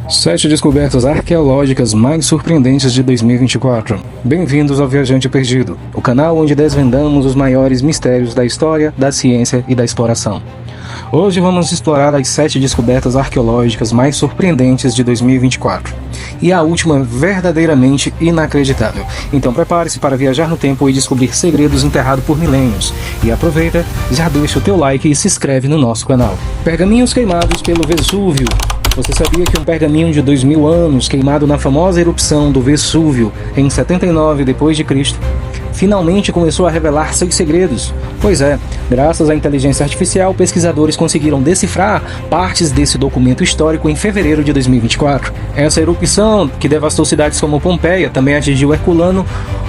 7 descobertas arqueológicas mais surpreendentes de 2024. Bem-vindos ao Viajante Perdido, o canal onde desvendamos os maiores mistérios da história, da ciência e da exploração. Hoje vamos explorar as 7 descobertas arqueológicas mais surpreendentes de 2024. E a última verdadeiramente inacreditável. Então prepare-se para viajar no tempo e descobrir segredos enterrados por milênios. E aproveita, já deixa o teu like e se inscreve no nosso canal. Pergaminhos queimados pelo Vesúvio. Você sabia que um pergaminho de 2000 anos, queimado na famosa erupção do Vesúvio em 79 d.C., finalmente começou a revelar seus segredos? Pois é, graças à inteligência artificial, pesquisadores conseguiram decifrar partes desse documento histórico em fevereiro de 2024. Essa erupção, que devastou cidades como Pompeia, também atingiu Herculano,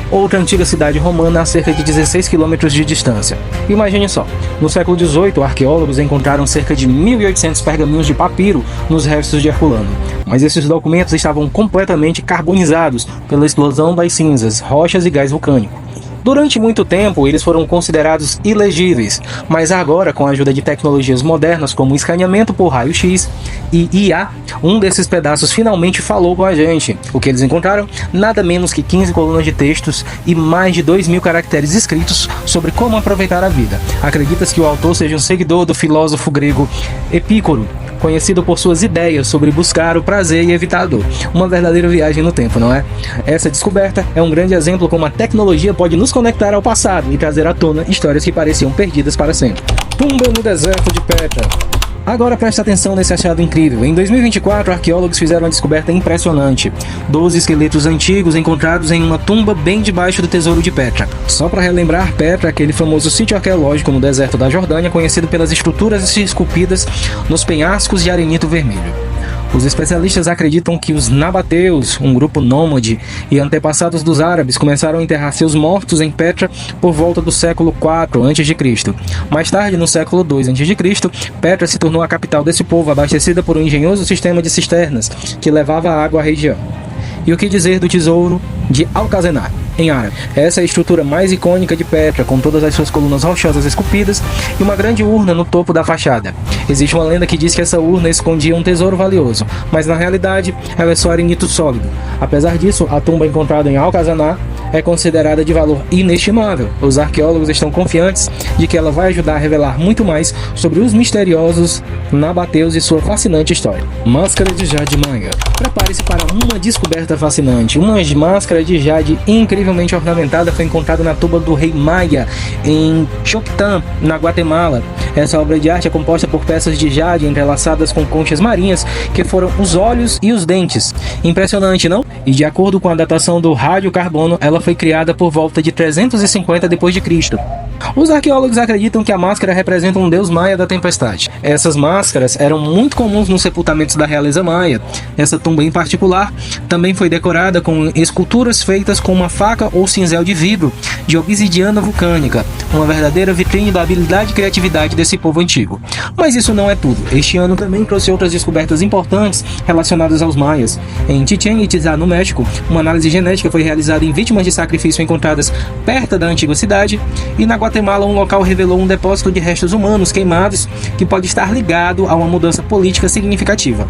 outra antiga cidade romana a cerca de 16 quilômetros de distância. Imagine só, no século XVIII, arqueólogos encontraram cerca de 1.800 pergaminhos de papiro nos restos de Herculano. Mas esses documentos estavam completamente carbonizados pela explosão das cinzas, rochas e gás vulcânico. Durante muito tempo, eles foram considerados ilegíveis, mas agora, com a ajuda de tecnologias modernas como escaneamento por raio-x e IA, um desses pedaços finalmente falou com a gente. O que eles encontraram? Nada menos que 15 colunas de textos e mais de 2.000 caracteres escritos sobre como aproveitar a vida. Acredita-se que o autor seja um seguidor do filósofo grego Epícoro, conhecido por suas ideias sobre buscar o prazer e evitar a dor. Uma verdadeira viagem no tempo, não é? Essa descoberta é um grande exemplo como a tecnologia pode nos conectar ao passado e trazer à tona histórias que pareciam perdidas para sempre. Tumba no deserto de Petra. Agora presta atenção nesse achado incrível. Em 2024, arqueólogos fizeram uma descoberta impressionante. 12 esqueletos antigos encontrados em uma tumba bem debaixo do tesouro de Petra. Só para relembrar, Petra é aquele famoso sítio arqueológico no deserto da Jordânia, conhecido pelas estruturas esculpidas nos penhascos de arenito vermelho. Os especialistas acreditam que os nabateus, um grupo nômade e antepassados dos árabes, começaram a enterrar seus mortos em Petra por volta do século IV a.C. Mais tarde, no século II a.C., Petra se tornou a capital desse povo, abastecida por um engenhoso sistema de cisternas que levava água à região. E o que dizer do tesouro de Alcazenar, em árabe? Essa é a estrutura mais icônica de Petra, com todas as suas colunas rochosas esculpidas e uma grande urna no topo da fachada. Existe uma lenda que diz que essa urna escondia um tesouro valioso, mas na realidade ela é só arenito sólido. Apesar disso, a tumba encontrada em Alcazenar é considerada de valor inestimável. Os arqueólogos estão confiantes de que ela vai ajudar a revelar muito mais sobre os misteriosos nabateus e sua fascinante história. Máscara de Jade Maia. Prepare-se para uma descoberta fascinante. Uma máscara de jade incrivelmente ornamentada foi encontrada na tumba do rei Maia, em Choctán, na Guatemala. Essa obra de arte é composta por peças de jade entrelaçadas com conchas marinhas, que foram os olhos e os dentes. Impressionante, não? E de acordo com a datação do radiocarbono, ela foi criada por volta de 350 d.C. Os arqueólogos acreditam que a máscara representa um deus maia da tempestade. Essas máscaras eram muito comuns nos sepultamentos da realeza maia. Essa tumba em particular também foi decorada com esculturas feitas com uma faca ou cinzel de vidro de obsidiana vulcânica, uma verdadeira vitrine da habilidade e criatividade desse povo antigo. Mas isso não é tudo. Este ano também trouxe outras descobertas importantes relacionadas aos maias. Em Chichén Itzá, no México, uma análise genética foi realizada em vítimas de sacrifício encontradas perto da antiga cidade, e na Guatemala um local revelou um depósito de restos humanos queimados que pode estar ligado a uma mudança política significativa.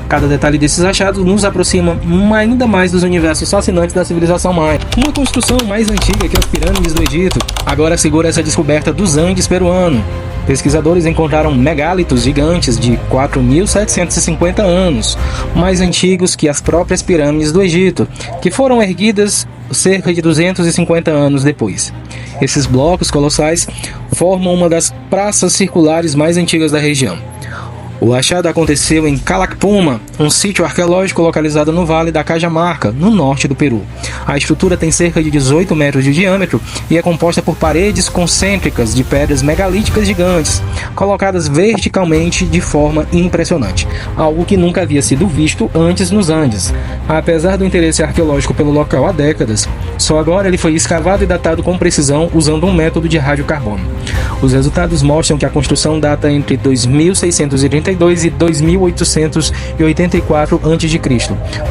Cada detalhe desses achados nos aproxima ainda mais dos universos fascinantes da civilização maia. Uma construção mais antiga que as pirâmides do Egito agora segura essa descoberta dos Andes peruano. Pesquisadores encontraram megálitos gigantes de 4.750 anos, mais antigos que as próprias pirâmides do Egito, que foram erguidas cerca de 250 anos depois. Esses blocos colossais formam uma das praças circulares mais antigas da região. O achado aconteceu em Calakmul, um sítio arqueológico localizado no Vale da Cajamarca, no norte do Peru. A estrutura tem cerca de 18 metros de diâmetro e é composta por paredes concêntricas de pedras megalíticas gigantes, colocadas verticalmente de forma impressionante, algo que nunca havia sido visto antes nos Andes. Apesar do interesse arqueológico pelo local há décadas, só agora ele foi escavado e datado com precisão usando um método de radiocarbono. Os resultados mostram que a construção data entre 2632 e 2884 a.C.,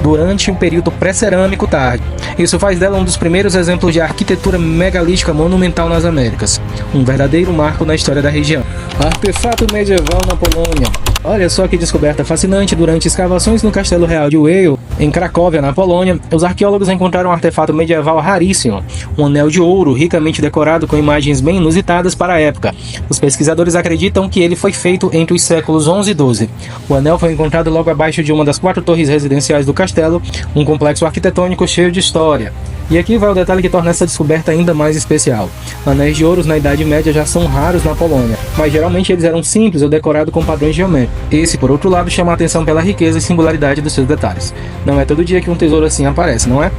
durante um período pré-cerâmico tarde. Isso faz dela um dos primeiros exemplos de arquitetura megalítica monumental nas Américas, um verdadeiro marco na história da região. Artefato medieval na Polônia. Olha só que descoberta fascinante. Durante escavações no Castelo Real de Wejheim, em Cracóvia, na Polônia, os arqueólogos encontraram um artefato medieval raríssimo, um anel de ouro ricamente decorado com imagens bem inusitadas para a época. Os pesquisadores acreditam que ele foi feito entre os séculos 11 e 12. O anel foi encontrado logo abaixo de uma das 4 torres residenciais do castelo, um complexo arquitetônico cheio de história. E aqui vai o detalhe que torna essa descoberta ainda mais especial. Anéis de ouro na Idade Média já são raros na Polônia, mas geralmente eles eram simples ou decorados com padrões geométricos. Esse, por outro lado, chama a atenção pela riqueza e singularidade dos seus detalhes. Não é todo dia que um tesouro assim aparece, não é?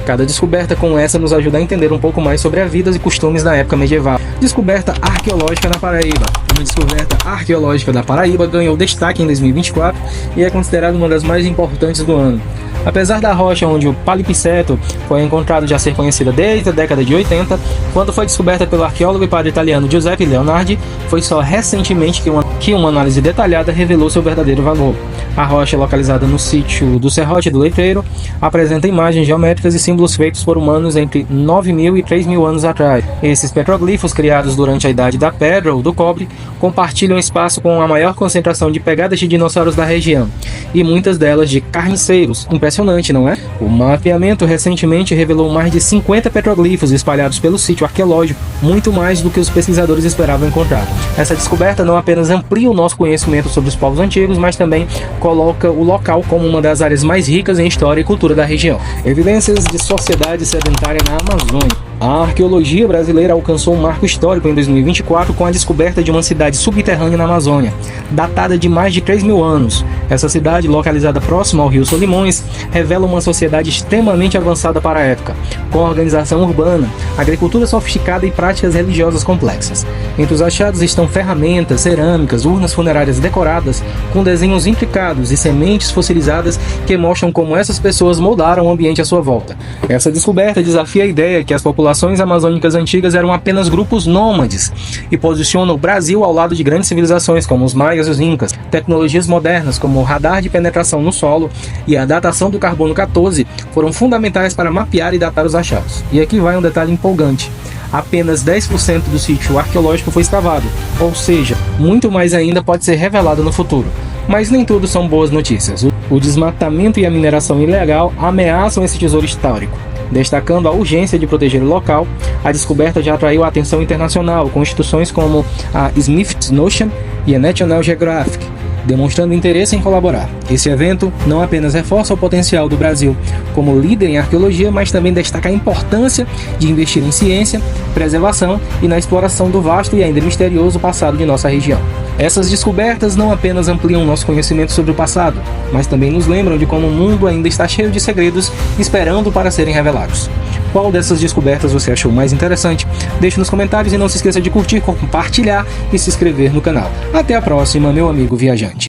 Cada descoberta como essa nos ajuda a entender um pouco mais sobre a vida e costumes da época medieval. Descoberta arqueológica na Paraíba. Uma descoberta arqueológica da Paraíba ganhou destaque em 2024 e é considerada uma das mais importantes do ano. Apesar da rocha onde o palimpsesto foi encontrado já ser conhecida desde a década de 80, quando foi descoberta pelo arqueólogo e padre italiano Giuseppe Leonardi, foi só recentemente que uma análise detalhada revelou seu verdadeiro valor. A rocha, localizada no sítio do Serrote do Letreiro, apresenta imagens geométricas e símbolos feitos por humanos entre 9.000 e 3.000 anos atrás. Esses petroglifos, criados durante a Idade da Pedra ou do Cobre, compartilham espaço com a maior concentração de pegadas de dinossauros da região, e muitas delas de carniceiros. Impressionante, não é? O mapeamento recentemente revelou mais de 50 petroglifos espalhados pelo sítio arqueológico, muito mais do que os pesquisadores esperavam encontrar. Essa descoberta não apenas amplia o nosso conhecimento sobre os povos antigos, mas também coloca o local como uma das áreas mais ricas em história e cultura da região. Evidências de sociedade sedentária na Amazônia. A arqueologia brasileira alcançou um marco histórico em 2024 com a descoberta de uma cidade subterrânea na Amazônia, datada de mais de 3.000 anos. Essa cidade, localizada próxima ao rio Solimões, revela uma sociedade extremamente avançada para a época, com organização urbana, agricultura sofisticada e práticas religiosas complexas. Entre os achados estão ferramentas, cerâmicas, urnas funerárias decoradas, com desenhos intricados e sementes fossilizadas que mostram como essas pessoas moldaram o ambiente à sua volta. Essa descoberta desafia a ideia que as populações amazônicas antigas eram apenas grupos nômades e posiciona o Brasil ao lado de grandes civilizações como os maias e os incas. Tecnologias modernas como o radar de penetração no solo e a datação do carbono 14 foram fundamentais para mapear e datar os achados. E aqui vai um detalhe empolgante. Apenas 10% do sítio arqueológico foi escavado, ou seja, muito mais ainda pode ser revelado no futuro. Mas nem tudo são boas notícias. O desmatamento e a mineração ilegal ameaçam esse tesouro histórico. Destacando a urgência de proteger o local, a descoberta já atraiu a atenção internacional, com instituições como a Smithsonian e a National Geographic, demonstrando interesse em colaborar. Esse evento não apenas reforça o potencial do Brasil como líder em arqueologia, mas também destaca a importância de investir em ciência, preservação e na exploração do vasto e ainda misterioso passado de nossa região. Essas descobertas não apenas ampliam nosso conhecimento sobre o passado, mas também nos lembram de como o mundo ainda está cheio de segredos esperando para serem revelados. Qual dessas descobertas você achou mais interessante? Deixe nos comentários e não se esqueça de curtir, compartilhar e se inscrever no canal. Até a próxima, meu amigo viajante.